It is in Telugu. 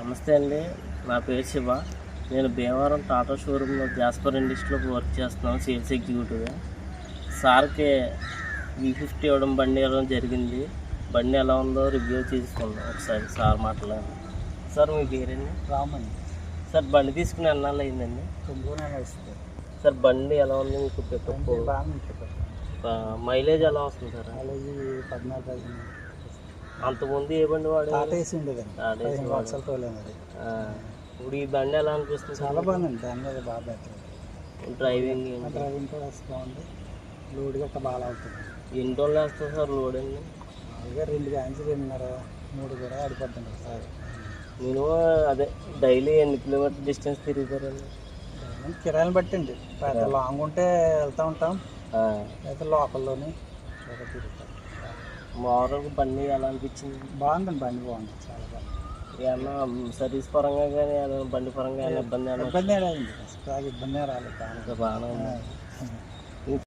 నమస్తే అండి. నా పేరు శివ. నేను భీమవరం టాటా షోరూంలో జాస్పర్ ఇండస్ట్రీలో వర్క్ చేస్తున్నాను సేల్స్ ఎగ్జిక్యూటివ్గా. సార్కి V50 బండి ఇవ్వడం జరిగింది. బండి ఎలా ఉందో రివ్యూ తీసుకుందాం ఒకసారి సార్ మాట్లాడండి. సార్ మీ పేరండి? రామండి. సార్ బండి తీసుకుని ఎన్నాళ్ళు అయిందండి? 9 నెలలు వస్తుంది. సార్ బండి ఎలా ఉంది మీకు? పికప్ మైలేజ్ ఎలా వస్తుంది సార్? మైలేజ్ 14 అంతకుముందు ఏ బండి వాడు? టాటా ఏసీ ఉండేదండి. 15 సంవత్సరాలు తోలేము అది. ఇప్పుడు ఈ బండి ఎలా అనిపిస్తుంది? చాలా బాగుందండి. దాని మీద బాగా బెటర్. డ్రైవింగ్ డ్రైవింగ్ కూడా బాగుంది. లోడ్ గట్ట బాగా అవుతుంది. ఎన్ని రోజులు వేస్తుంది సార్ లోడ్ అండి? మామూలుగా 2 గాంచి 2.5 3 కూడా ఆడిపోతుంది సార్. నేను అదే డైలీ ఎన్ని కిలోమీటర్ డిస్టెన్స్ తిరుగుతారండి? కిరాయిని బట్టి అండి. పెద్ద లాంగ్ ఉంటే వెళ్తూ ఉంటాం, అయితే లోకల్లోని తిరుగుతాం. మామూలుగా బండి ఎలా అనిపించింది? బాగుందండి. బండి బాగుంది, చాలా బాగుంది. ఏమన్నా సర్వీస్ పరంగా కానీ బండి పరంగా ఇబ్బంది ఇబ్బంది అయింది. ఇబ్బంది రాలేదు. బాగానే ఉంది.